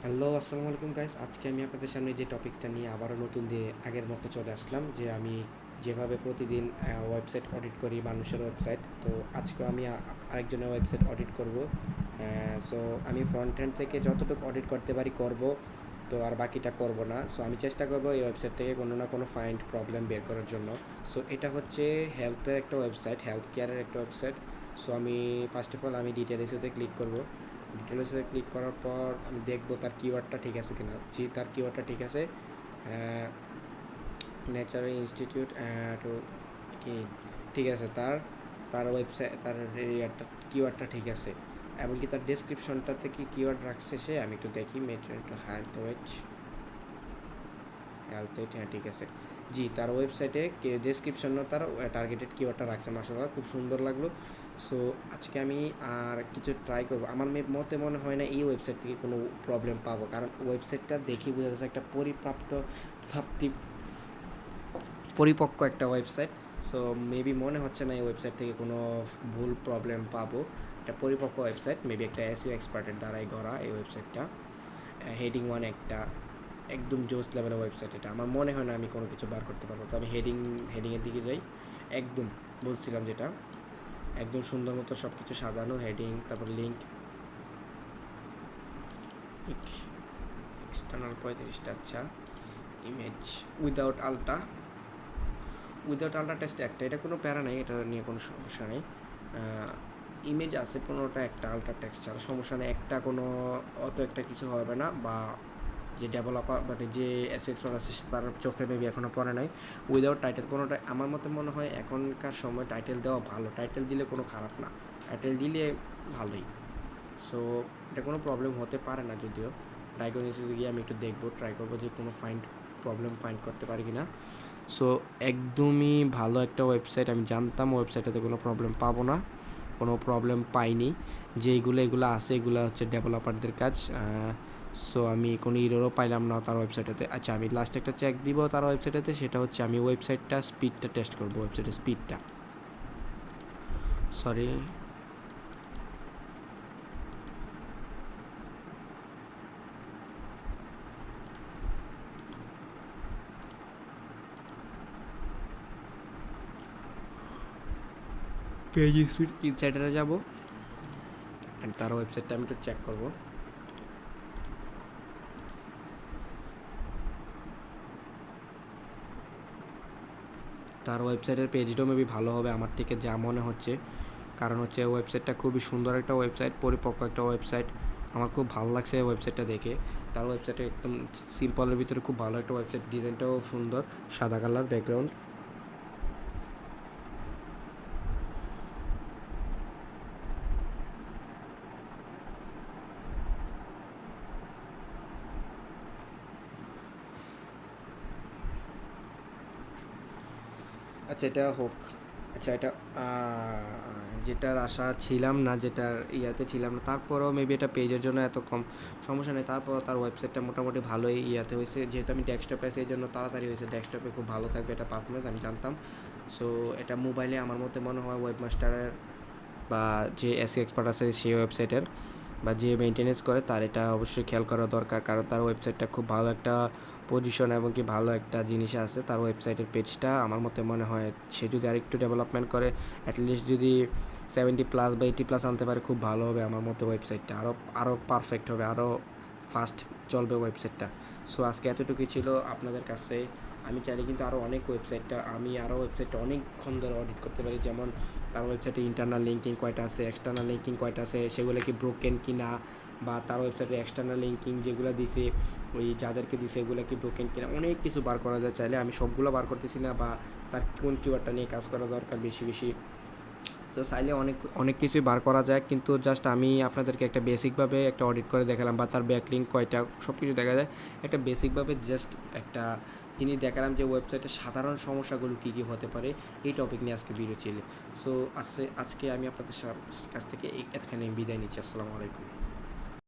Hello, আসসালামু আলাইকুম guys. আজকে আমি আপনাদের সামনে যে টপিকটা নিয়ে আবারও নতুন দিয়ে আগের মতো চলে আসলাম, যে আমি যেভাবে প্রতিদিন ওয়েবসাইট অডিট করি, মানুষের ওয়েবসাইট, তো আজকেও আমি আরেকজনের ওয়েবসাইট অডিট করব। সো আমি ফ্রন্ট এন্ড থেকে যতটুকু অডিট করতে পারি করব, তো আর বাকিটা করব না। সো আমি চেষ্টা করব এই ওয়েবসাইট থেকে কোনো না কোনো ফাইন্ড প্রবলেম বের করার জন্য। সো এটা হচ্ছে হেলথের একটা ওয়েবসাইট, হেলথ কেয়ারের একটা ওয়েবসাইট। সো আমি ফার্স্ট অফ অল আমি ডিটেলসে ক্লিক করব। ডিটেলসে ক্লিক করার পর আমি দেখবো তার কিওয়ার্ডটা ঠিক আছে কিনা। জি, তার কিওয়ার্ডটা ঠিক আছে। ন্যাচারাল ইনস্টিটিউট টু কি ঠিক আছে। তার তার ওয়েবসাইট, তার এরিয়াটা কিওয়ার্ডটা ঠিক আছে, এবং কি তার ডেসক্রিপশনটাতে কি কিওয়ার্ড রাখছে সে, আমি একটু দেখি। মেটেরিয়াল টু হেলথ ওয়েট, হ্যাঁ ঠিক আছে। জি, তার ওয়েবসাইটে ডেসক্রিপশনও তার টার্গেটেড কিওয়ার্ডটা রাখছে, মাশাআল্লাহ খুব সুন্দর লাগলো। সো আজকে আমি আর কিছু ট্রাই করবো। আমার মতে মনে হয় না এই ওয়েবসাইট থেকে কোনো প্রবলেম পাবো, কারণ ওয়েবসাইটটা দেখি বোঝা যাচ্ছে একটা ভাবতি পরিপক্ক একটা ওয়েবসাইট। সো মেবি মনে হচ্ছে না এই ওয়েবসাইট থেকে কোনো ভুল প্রবলেম পাবো। একটা পরিপক্ক ওয়েবসাইট, মেবি একটা এসইও এক্সপার্টের দ্বারাই গড়া এই ওয়েবসাইটটা। হেডিং ওয়ান একটা একদম জোস লেভেলের ওয়েবসাইট। এটা আমার মনে হয় না আমি কোনো কিছু বার করতে পারবো। তো আমি হেডিংয়ের দিকে যাই। একদম বলছিলাম যেটা, একদম সুন্দর মতো সব কিছু সাজানো, হেডিং, তারপর লিঙ্ক, এক্সটার্নাল 35টা, আচ্ছা। ইমেজ উইদাউট আলটা টেস্ট একটা, এটা কোনো প্যারা নেই, এটা নিয়ে কোনো সমস্যা নেই। ইমেজ আছে 15টা, একটা আলট্রা টেক্সট ছাড়া সমস্যা নেই, একটা কোনো অত একটা কিছু হবে না। বা যে ডেভেলপার মানে যে এস এক্সপার্ট আছে তার চোখে মেবি এখনও পড়ে নাই। উইদাউট টাইটেল 15টা, আমার মতে মনে হয় এখনকার সময় টাইটেল দেওয়া ভালো। টাইটেল দিলে কোনো খারাপ না, টাইটেল দিলে ভালোই। সো এটা কোনো প্রবলেম হতে পারে না। যদিও ডায়াগনোসিসে গিয়ে আমি একটু দেখবো, ট্রাই করবো যে কোনো প্রবলেম ফাইন্ড করতে পারি কি না। সো একদমই ভালো একটা ওয়েবসাইট। আমি জানতাম ওয়েবসাইটটাতে কোনো প্রবলেম পাবো না, কোনো প্রবলেম পাইনি। যে এগুলো আছে, এগুলো হচ্ছে ডেভেলপারদের কাজ। সো আমি কোনো ইরোরও পাইলাম না তার ওয়েবসাইটেতে। আচ্ছা, আমি লাস্ট একটা চেক দিব তার ওয়েবসাইটেতে, সেটা হচ্ছে আমি স্পিডটা টেস্ট করবো, ওয়েবসাইটের স্পিডটা। সরি, পেজ স্পিড ইনসাইডারে যাব, অ্যান্ড তার ওয়েবসাইটটা আমি একটু চেক করবো। তার ওয়েবসাইটের পেজটাও মেবি ভালো হবে আমার থেকে যা মনে হচ্ছে, কারণ হচ্ছে ওয়েবসাইটটা খুবই সুন্দর একটা ওয়েবসাইট, পরিপক্ক একটা ওয়েবসাইট। আমার খুব ভালো লাগছে এই ওয়েবসাইটটা দেখে। তার ওয়েবসাইটে একদম সিম্পলের ভিতরে খুব ভালো একটা ওয়েবসাইট, ডিজাইনটাও সুন্দর, সাদা কালার ব্যাকগ্রাউন্ড। আচ্ছা, এটা হোক। আচ্ছা, এটা যেটার আশা ছিলাম না, যেটার ইয়াতে ছিলাম না, তারপরেও মেবি এটা পেজের জন্য এত কম, সমস্যা নেই। তারপর তার ওয়েবসাইটটা মোটামুটি ভালোই ইয়াতে হয়েছে, যেহেতু আমি ডেস্কটপে আছি এই জন্য তাড়াতাড়ি হয়েছে। ডেস্কটপে খুব ভালো থাকবে এটা পারফরমেন্স, আমি জানতাম। সো এটা মোবাইলে আমার মতে মনে হয় ওয়েবমাস্টারের বা যে এসি এক্সপার্ট আছে সেই ওয়েবসাইটের বা যে মেনটেনেন্স করে তার এটা অবশ্যই খেয়াল করা দরকার, কারণ তার ওয়েবসাইটটা খুব ভালো একটা পজিশন এবং কি ভালো একটা জিনিস আছে তার ওয়েবসাইটের পেজটা। আমার মতে মনে হয় সে যদি আরেকটু ডেভেলপমেন্ট করে, অ্যাটলিস্ট যদি 70+ বা 80+ আনতে পারে, খুব ভালো হবে আমার মতে। ওয়েবসাইটটা আরও পারফেক্ট হবে, আরও ফাস্ট চলবে ওয়েবসাইটটা। সো আজকে এতটুকুই ছিল আপনাদের কাছে। আমি চাইলে কিন্তু আরও ওয়েবসাইটটা অনেকক্ষণ ধরে অডিট করতে পারি, যেমন তার ওয়েবসাইটে ইন্টারনাল লিঙ্কিং কয়টা আছে, এক্সটার্নাল লিঙ্কিং কয়টা আছে, সেগুলো কি ব্রোকেন কি না, বা তার ওয়েবসাইটে এক্সটার্নাল লিঙ্কিং যেগুলো দিছে, ওই যাদেরকে দিছে এগুলো কি ব্রোকেন কিনা, অনেক কিছু বার করা যায় চাইলে। আমি সবগুলো বার করতেছি না, বা তার কোন কিওয়ার্ডটা নিয়ে কাজ করা দরকার বেশি বেশি, তো চাইলে অনেক অনেক কিছুই বার করা যায়। কিন্তু জাস্ট আমি আপনাদেরকে একটা বেসিকভাবে একটা অডিট করে দেখালাম, বা তার ব্যাকলিঙ্ক কয়টা, সব কিছু দেখা যায়। একটা বেসিকভাবে জাস্ট একটা জিনিস দেখালাম যে ওয়েবসাইটের সাধারণ সমস্যাগুলো কী কী হতে পারে। এই টপিক নিয়ে আজকে ভিডিও ছিল। সো আজকে আমি আপনাদের কাছ থেকে এখানে বিদায় নিচ্ছি। আসসালামু আলাইকুম।